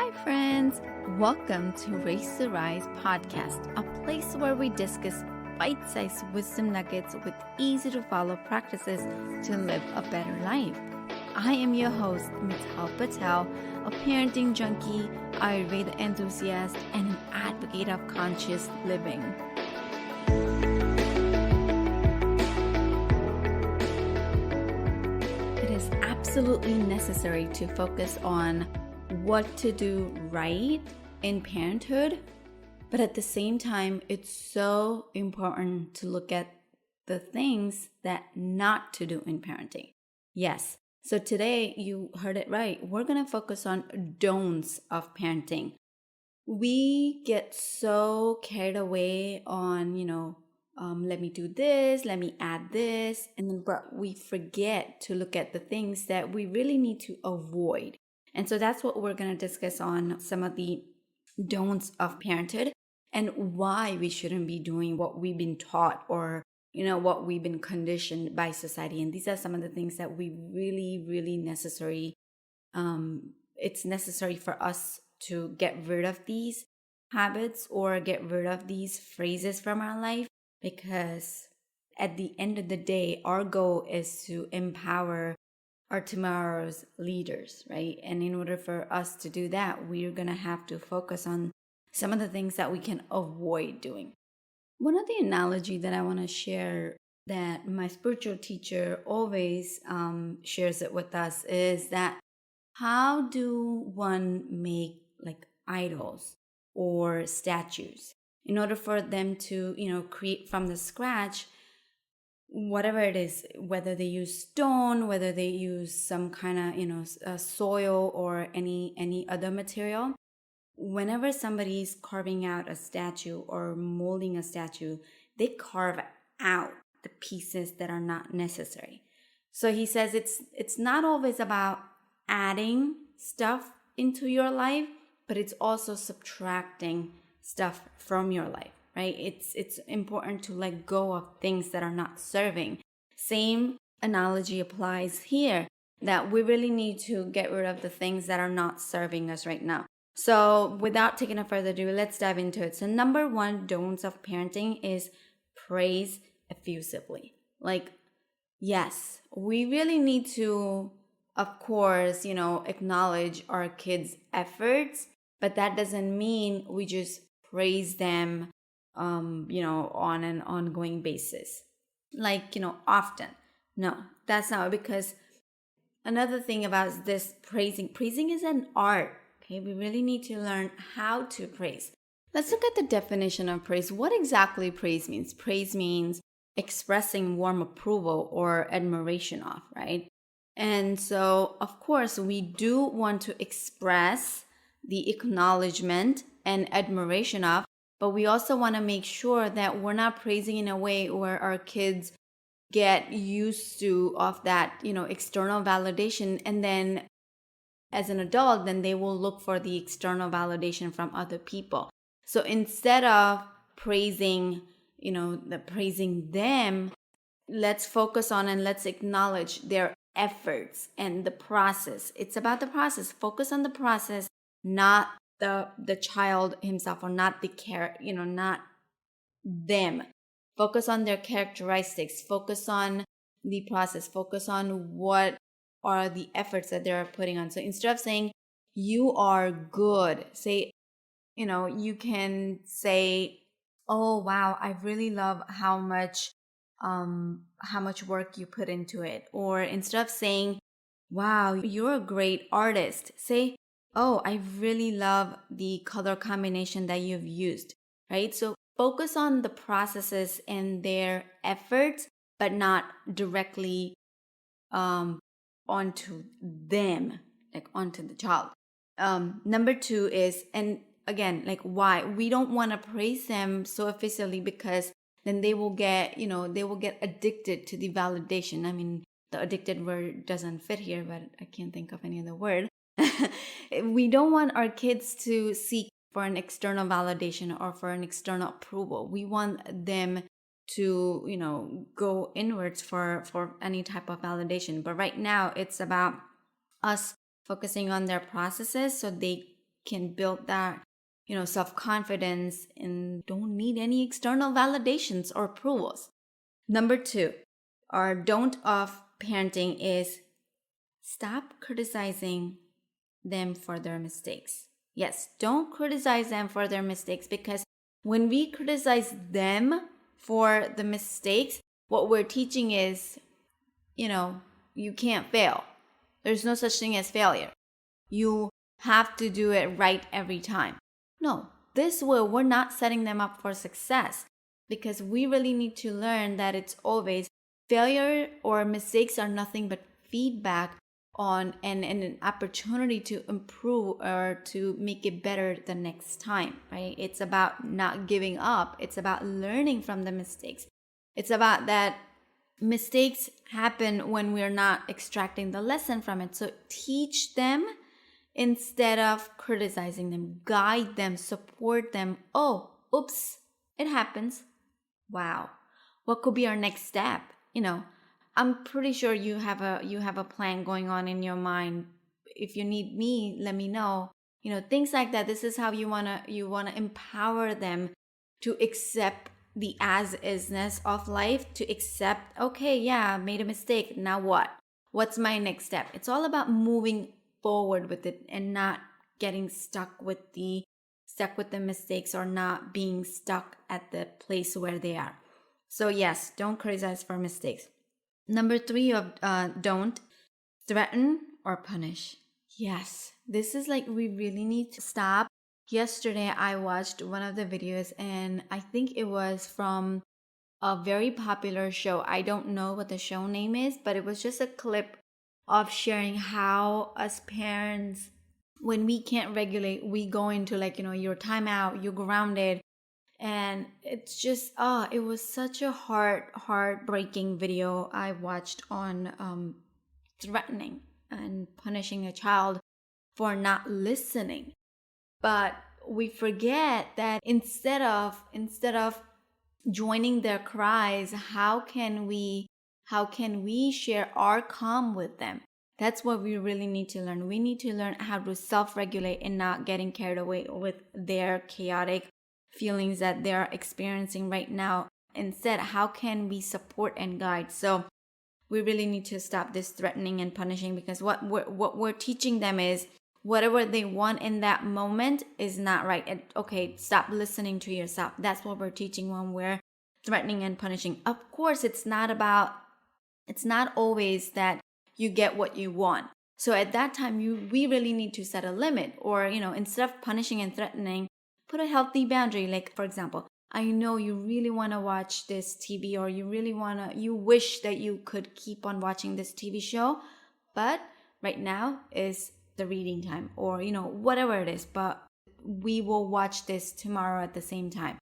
Hi, friends. Welcome to Race to Rise podcast, a place where we discuss bite-sized wisdom nuggets with easy-to-follow practices to live a better life. I am your host, Mital Patel, a parenting junkie, Ayurveda enthusiast, and an advocate of conscious living. It is absolutely necessary to focus on what to do right in parenthood, but at the same time, it's so important to look at the things that not to do in parenting. Yes, so today you heard it right. We're going to focus on don'ts of parenting. We get so carried away on, let me do this, let me add this, and then we forget to look at the things that we really need to avoid. And so that's what we're going to discuss on some of the don'ts of parenthood and why we shouldn't be doing what we've been taught or, what we've been conditioned by society. And these are some of the things that we really necessary. It's necessary for us to get rid of these habits or get rid of these phrases from our life, because at the end of the day, our goal is to empower our tomorrow's leaders, right? And in order for us to do that, we're going to have to focus on some of the things that we can avoid doing. One of the analogy that I want to share that my spiritual teacher always shares it with us is that how do one make like idols or statues in order for them to, create from the scratch whatever it is, whether they use stone, whether they use some kind of, soil or any other material. Whenever somebody's carving out a statue or molding a statue, they carve out the pieces that are not necessary. So he says it's not always about adding stuff into your life, but it's also subtracting stuff from your life. Right? It's important to let go of things that are not serving. Same analogy applies here, that we really need to get rid of the things that are not serving us right now. So without taking a further ado, let's dive into it. So number one, don'ts of parenting is praise effusively. Like, yes, we really need to, of course, acknowledge our kids' efforts, but that doesn't mean we just praise them on an ongoing basis. Like, often. No, that's not, because another thing about this praising is an art. Okay, we really need to learn how to praise. Let's look at the definition of praise. What exactly praise means? Praise means expressing warm approval or admiration of, right? And so, of course, we do want to express the acknowledgement and admiration of, but we also want to make sure that we're not praising in a way where our kids get used to of that, external validation. And then as an adult, then they will look for the external validation from other people. So instead of praising, praising them, let's focus on and let's acknowledge their efforts and the process. It's about the process. Focus on the process, not the child himself, or not not them. Focus on their characteristics, focus on the process, focus on what are the efforts that they're putting on. So instead of saying you are good, say, you can say, oh wow, I really love how much work you put into it. Or instead of saying, wow, you're a great artist, say, oh, I really love the color combination that you've used, right? So focus on the processes and their efforts, but not directly onto them, like onto the child. Number two is, and again, like why? We don't want to praise them so officially, because then they will get addicted to the validation. I mean, the addicted word doesn't fit here, but I can't think of any other word. We don't want our kids to seek for an external validation or for an external approval. We want them to, go inwards for any type of validation. But right now, it's about us focusing on their processes so they can build that, self-confidence and don't need any external validations or approvals. Number 2, our don't of parenting is stop criticizing them for their mistakes. Yes, don't criticize them for their mistakes, because when we criticize them for the mistakes, what we're teaching is, you can't fail. There's no such thing as failure. You have to do it right every time. No, this way we're not setting them up for success, because we really need to learn that it's always failure or mistakes are nothing but feedback on and an opportunity to improve or to make it better the next time, right? It's about not giving up. It's about learning from the mistakes. It's about that mistakes happen when we're not extracting the lesson from it. So teach them instead of criticizing them. Guide them, support them. Oh, oops, it happens. Wow. What could be our next step? I'm pretty sure you have a plan going on in your mind. If you need me, let me know. Things like that. This is how you wanna empower them to accept the as-isness of life, to accept, okay, yeah, I made a mistake. Now what? What's my next step? It's all about moving forward with it and not getting stuck with the mistakes, or not being stuck at the place where they are. So yes, don't criticize for mistakes. Number 3 of don't, threaten or punish. Yes, this is like we really need to stop. Yesterday, I watched one of the videos, and I think it was from a very popular show. I don't know what the show name is, but it was just a clip of sharing how us parents, when we can't regulate, we go into your timeout, you're grounded. And it's just, it was such a heartbreaking video I watched on threatening and punishing a child for not listening. But we forget that instead of joining their cries, how can we share our calm with them? That's what we really need to learn. We need to learn how to self-regulate and not getting carried away with their chaotic feelings that they're experiencing right now. Instead, how can we support and guide? So we really need to stop this threatening and punishing, because what we're teaching them is whatever they want in that moment is not right. And okay, stop listening to yourself. That's what we're teaching when we're threatening and punishing. Of course, it's not always that you get what you want. So at that time, we really need to set a limit, or instead of punishing and threatening, put a healthy boundary. Like, for example, I know you really want to watch this TV, or you wish that you could keep on watching this TV show, but right now is the reading time, or whatever it is, but we will watch this tomorrow at the same time.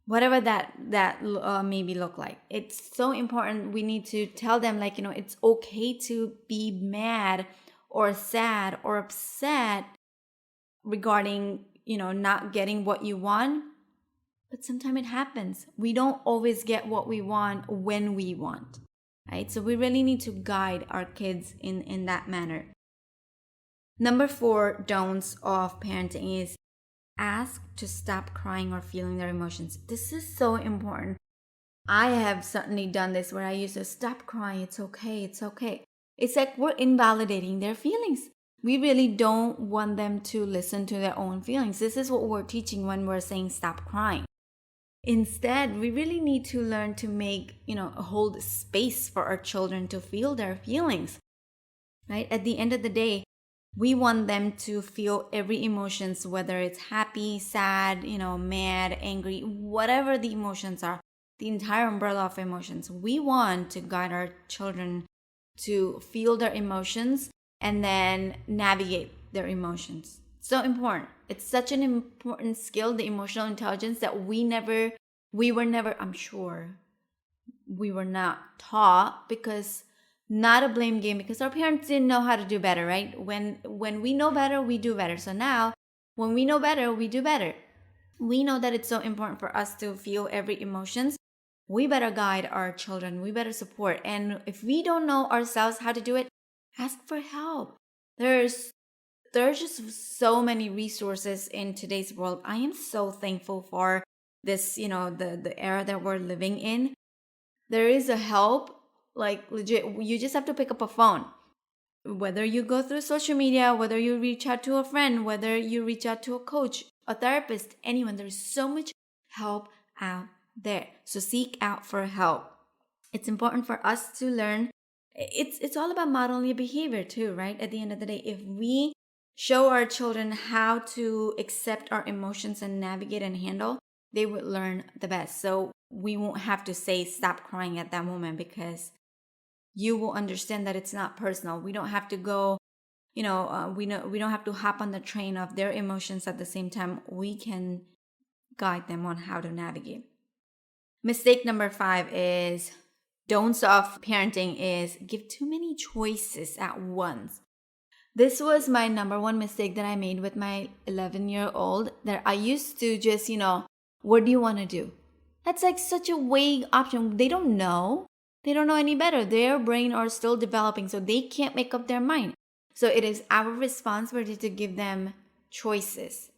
Whatever that maybe look like. It's so important. We need to tell them, it's okay to be mad or sad or upset regarding not getting what you want. But sometimes it happens. We don't always get what we want when we want, right? So we really need to guide our kids in that manner. Number 4 don'ts of parenting is ask to stop crying or feeling their emotions. This is so important. I have certainly done this, where I used to stop crying. It's okay. It's okay. It's like we're invalidating their feelings. We really don't want them to listen to their own feelings. This is what we're teaching when we're saying stop crying. Instead, we really need to learn to hold space for our children to feel their feelings, right? At the end of the day, we want them to feel every emotions, whether it's happy, sad, mad, angry, whatever the emotions are, the entire umbrella of emotions. We want to guide our children to feel their emotions and then navigate their emotions. So important. It's such an important skill, the emotional intelligence, that we were never, I'm sure, we were not taught, because not a blame game, because our parents didn't know how to do better, right? When we know better, we do better. So now, when we know better, we do better. We know that it's so important for us to feel every emotions. We better guide our children. We better support. And if we don't know ourselves how to do it, ask for help. There's there's just so many resources in today's world. I am so thankful for this, the era that we're living in. There is a help, like legit, you just have to pick up a phone. Whether you go through social media, whether you reach out to a friend, whether you reach out to a coach, a therapist, anyone, there's so much help out there. So seek out for help. It's important for us to learn. It's all about modeling your behavior too, right? At the end of the day, if we show our children how to accept our emotions and navigate and handle, they would learn the best. So we won't have to say stop crying at that moment, because you will understand that it's not personal. We don't have to go, we don't have to hop on the train of their emotions at the same time. We can guide them on how to navigate. Mistake number 5 is don'ts of parenting is give too many choices at once. This was my number one mistake that I made with my 11-year-old, that I used to just, what do you want to do? That's like such a vague option. They don't know. They don't know any better. Their brain are still developing, so they can't make up their mind. So it is our responsibility to give them choices.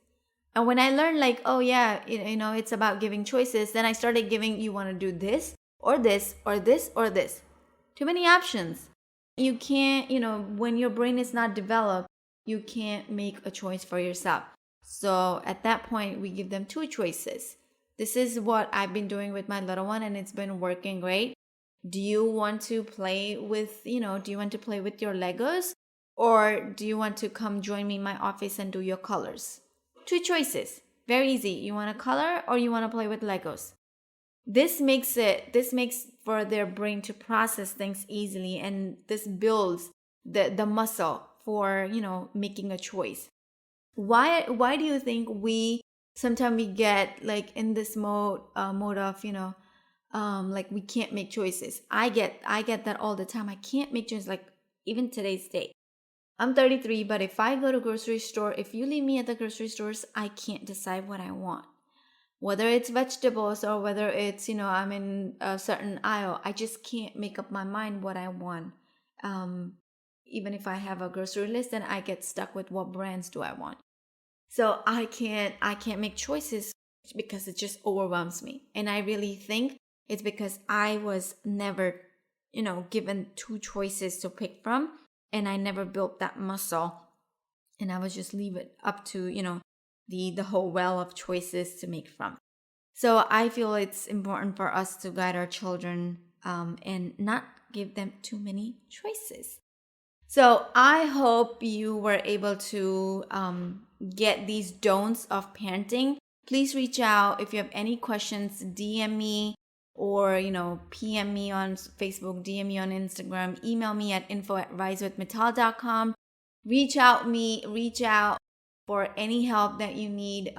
And when I learned it's about giving choices, then I started giving, you want to do this or this or this or this. Too many options. You can't, when your brain is not developed, you can't make a choice for yourself. So at that point, we give them 2 choices. This is what I've been doing with my little one, and it's been working great. Do you want to play with your Legos? Or do you want to come join me in my office and do your colors? 2 choices. Very easy. You want to color or you want to play with Legos? This makes for their brain to process things easily, and this builds the muscle for, making a choice. Why do you think sometimes we get like in this mode of, like we can't make choices? I get that all the time. I can't make choices, like even today's date. I'm 33, but if I go to grocery store, if you leave me at the grocery stores, I can't decide what I want. Whether it's vegetables or whether it's, I'm in a certain aisle, I just can't make up my mind what I want. Even if I have a grocery list, then I get stuck with what brands do I want. So I can't make choices because it just overwhelms me. And I really think it's because I was never, given 2 choices to pick from, and I never built that muscle. And I was just leave it up to, the whole well of choices to make from. So I feel it's important for us to guide our children and not give them too many choices. So I hope you were able to get these don'ts of parenting. Please reach out if you have any questions. DM me or PM me on Facebook, DM me on Instagram, email me at info@risewithmittal.com. Reach out for any help that you need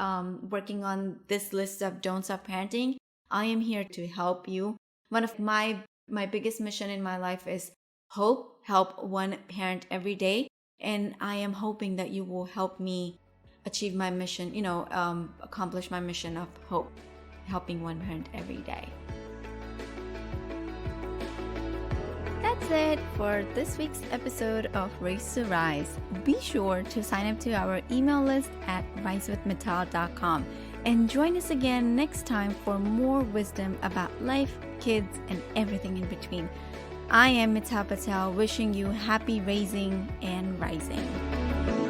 working on this list of don'ts of parenting. I am here to help you. One of my biggest mission in my life is help one parent every day, and I am hoping that you will help me achieve my mission, accomplish my mission of hope, helping one parent every day. That's it for this week's episode of Race to Rise. Be sure to sign up to our email list at risewithmittal.com and join us again next time for more wisdom about life, kids, and everything in between. I am Mittal Patel, wishing you happy raising and rising.